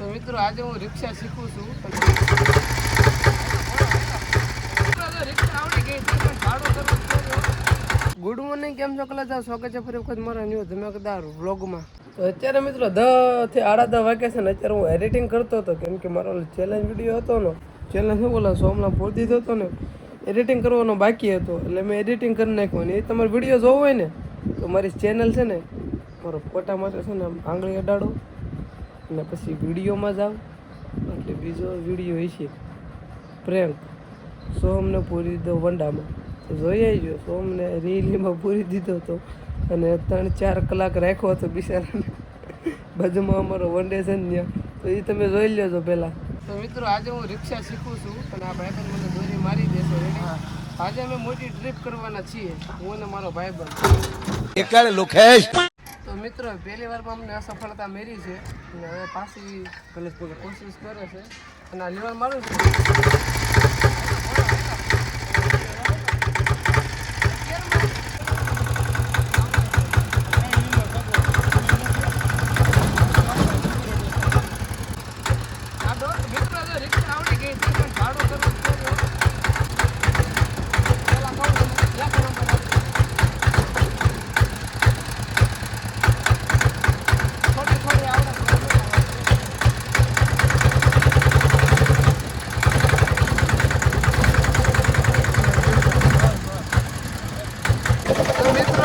તો મિત્રો આજે હું રિક્ષા શીખું છું. ગુડ મોર્નિંગ, કેમ છો? કલા જાવ સ્વાગત છે ફરી વખત મારા ન્યૂ ધમાકેદાર વ્લોગમાં. તો અત્યારે મિત્રો 10 થી 10:30 વાગ્યા છે ને અત્યારે હું એડિટિંગ કરતો હતો, કેમ કે મારો ચેલેન્જ વિડીયો હતો ને, ચેલેન્જ શું બોલા સોમનાથ પૂરી દીધો હતો ને, એડિટિંગ કરવાનો બાકી હતો એટલે મેં એડિટિંગ કરી નાખ્યો. ને એ તમારો વિડીયો જોવો હોય ને તો મારી ચેનલ છે ને, મારો ફોટા માટે છે ને આંગળી અડાડો અને પછી વિડીયોમાં જાઓ. એટલે બીજો વિડીયો હોય છે પ્રેન્ક, સોમને પૂરી દીધો વંડામાં, તો જોઈ આવજો. સોમને રીલીમાં પૂરી દીધો હતો અને 3-4 કલાક રાખ્યો હતો બિચારાને. બાજુમાં અમારો વન ડે છે ને ત્યાં, તો એ તમે જોઈ લેજો પહેલાં. તો મિત્રો આજે હું રિક્ષા શીખું છું અને આ ભાઈબંધ મને દોરી મારી દેશે. આજે અમે મોટી ટ્રીપ કરવાના છીએ, હું અને મારો ભાઈબંધ. તો મિત્રો પહેલી વારમાં અમને અસફળતા મેળી છે અને હવે પાછી કોશિશ કરે છે અને આ લીવર મારું છું.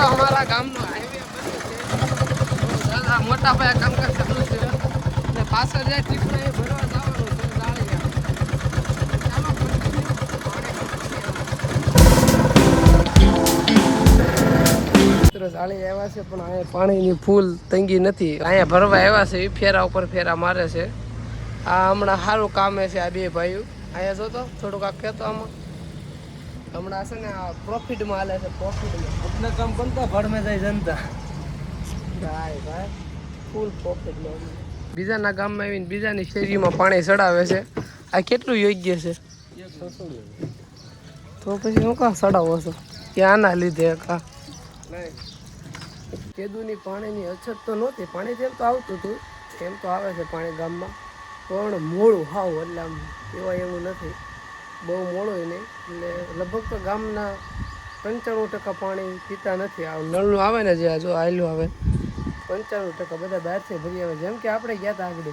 हमारा गामનો હાઈવે બન્યો છે, મોટા પાયા કામકાજ ચાલુ છે અને પાછળ જાય ટીપણા એ ભરવા જવાનું છે જાળી આવ્યા છે પણ અહીંયા પાણીની ફૂલ તંગી નથી. અહીંયા ભરવા આવ્યા છે, એ ફેરા ઉપર ફેરા મારે છે. આ હમણાં સારું કામે છે આ બે ભાઈઓ. અહીંયા જો તો થોડુંક આ કહેતો આમાં હમણાં છે ને આ પ્રોફિટમાં હાલે છે, પ્રોફિટમાં. अपना काम बनता भर में જાય જનતા. ભાઈ ભાઈ ફૂલ પ્રોફિટમાં. બીજાના ગામમાં આવીને બીજાની શેરીમાં પાણી ચડાવે છે. આ કેટલું યોગ્ય છે? તો પછી હું કાં ચડાવો છો? ક્યાંના લીધે કા કેદુની પાણીની અછત તો નહોતી, પાણી તેમ તો આવતું હતું, એમ તો આવે છે પાણી ગામમાં, પણ મોડું હાવ. એટલે આમ એવા એવું નથી, બહુ મોડું નહીં. એટલે લગભગ તો ગામના 95% પાણી પીતા નથી. આ નળનું આવે ને જે જો આયલું આવે 95% બધા બહારથી ભરી આવે. જેમ કે આપણે ગયા હતા આગળ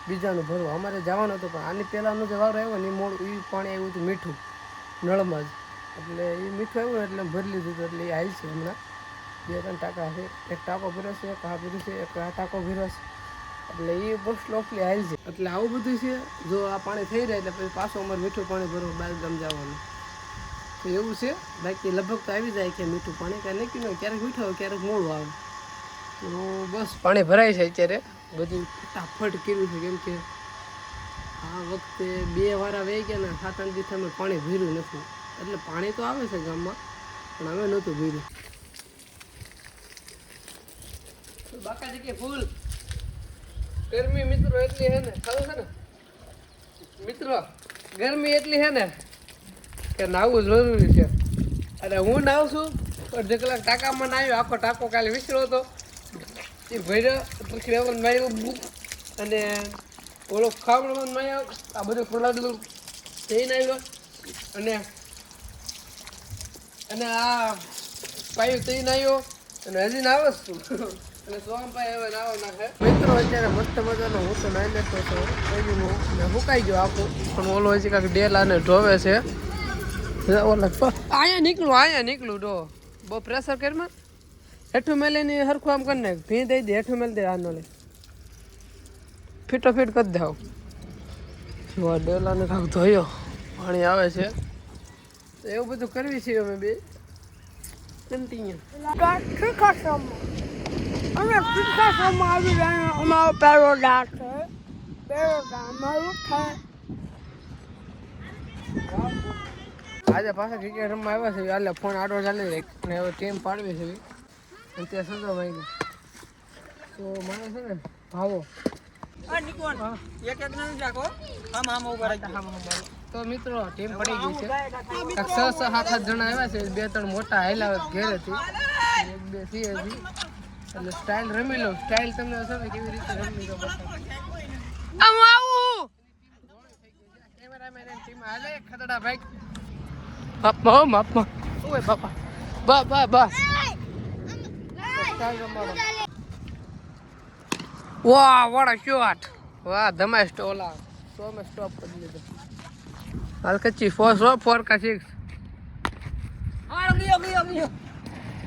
બીજાનું ભરવું, અમારે જવાનું હતું પણ આની પહેલાંનો જે વારો આવ્યો ને એ મોડું, એ પાણી આવ્યું હતું મીઠું નળમાં જ. એટલે એ મીઠું આવ્યું ને એટલે ભરી લીધું હતું. એટલે એ આવી છે હમણાં 2-3 ટાંકા છે. એક ટાંકો ભર્યો છે, એક આ ભર્યું છે, એક આ ટાંકો ભર્યો છે. એટલે એ મોસ્ટ ઓફલી હાલ છે. એટલે આવું બધું છે. જો આ પાણી થઈ જાય એટલે પછી પાછું અમારે મીઠું પાણી ભરવું બહાર ગામ જવાનું, તો એવું છે. બાકી લગભગ તો આવી જાય કે મીઠું પાણી કાંઈ નક્કી ન હોય, ક્યારેક મીઠું આવે ક્યારેક મોડું આવે. તો બસ પાણી ભરાય છે અત્યારે, બધું ફટાફટ કર્યું છે. કેમ કે આ વખતે 2 વારા વહી ગયા ને 7-8 દિવસ અમે પાણી ભર્યું નથી. એટલે પાણી તો આવે છે ગામમાં પણ હવે નહોતું ભર્યું. બાકાજી કે ફૂલ ગરમી મિત્રો એટલી છે ને, ખબર છે ને મિત્રો, ગરમી એટલી છે ને કે નાહવું જરૂરી છે. અને હું નાહું છું પણ જે કલાક ટાંકામાં નાહ્યો, આખો ટાંકો કાલે વિસરો હતો એ ભર્યો, પછી રેવન માર્યું અને ઓલો ખાવડમાં માર્યો, આ બધું ખોલાડેલું જઈને આવ્યો અને આ પાયું થઈને આવ્યો અને હજી નાવે છું. અને સોમભાઈ હવે નાવા નાખે. મિત્રો અત્યારે મસ્ત મજાનો હું તો નાઈ લેતો હતો, સુકાઈ ગયો આખું, પણ ઓલો હજી કાંઈક ડેલાને ઢોવે છે. અહીંયા નીકળું ડો બહુ પ્રેશર કરીમાં હેઠું મેલીને સરખું આમ કરી નાખ, ભી દઈ દે, હેઠું મેલી દે, આનો લે ફીટો ફીટ કરી દે. આવ ડેલાને કાંક ધોયો, પાણી આવે છે, એવું બધું કરવી છે અમે બે કન્ટિન્યુ. અમે પિક્ચરમાં આવી રહ્યા, અમારો પેરોડા છે, પેરોડા અમારું છે. આજે પાછા ક્રિકેટ રમવા આવ્યા છે. એટલે ફોન આડો ચાલી જાય અને હવે ટીમ પાડવી છે અને ત્યાં સજો ભાઈ. તો મારે છે ને ભાવો તો મિત્રો ટીમ પડી ગઈ છે. 6-7 જણા આવ્યા છે, 2-3 મોટા હાલ્યા ઘેરેથી, 1-2 છે હજી. એટલે સ્ટાઇલ રમી લો, સ્ટાઇલ તમને હશે ને કેવી રીતે રમી લો. ટીમ હાલે ખતડા ભાઈ માપમાં ઓય બાપા બા વાહ વોટ અ શોટ વાહ ધમાઈ સ્ટોલા 100 में स्टॉप कर લીધો હાલ કચ્ચી 4 કા 6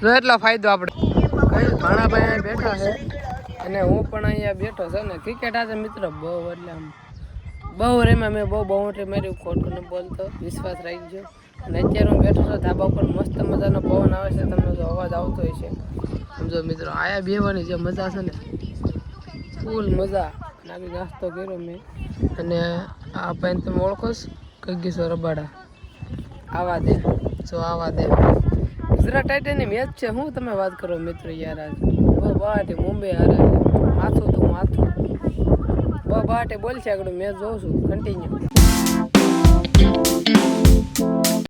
જો એટલો ફાયદો આપણે ભાણાભાઈ બેઠા છે અને હું પણ અહીંયા બેઠો છે ને ક્રિકેટ આજે મિત્ર બહુ એટલે આમ બહુ રેમાં મેં બહુ બાઉન્ડ્રી મારી ખોટું ન બોલતો વિશ્વાસ રાખજો અને અત્યારે હું બેઠો છું ધાબા ઉપર મસ્ત મજાનો પવન આવે છે તમને જો અવાજ આવતો હોય છે સમજો મિત્રો આયા બેવાની જે મજા છે ને ફૂલ મજા નાખી નાસ્તો કર્યો મેં અને આ પાણી તમે ઓળખો છો કગીસો રબાડા આવા દે ગુજરાત ટાઇટનની મેચ છે હું તમે વાત કરો મિત્રો યાર આજ બાટે મુંબઈ હારે માથું બહાટે બોલ છે આગળ મેચ જોઉં છું કન્ટિન્યુ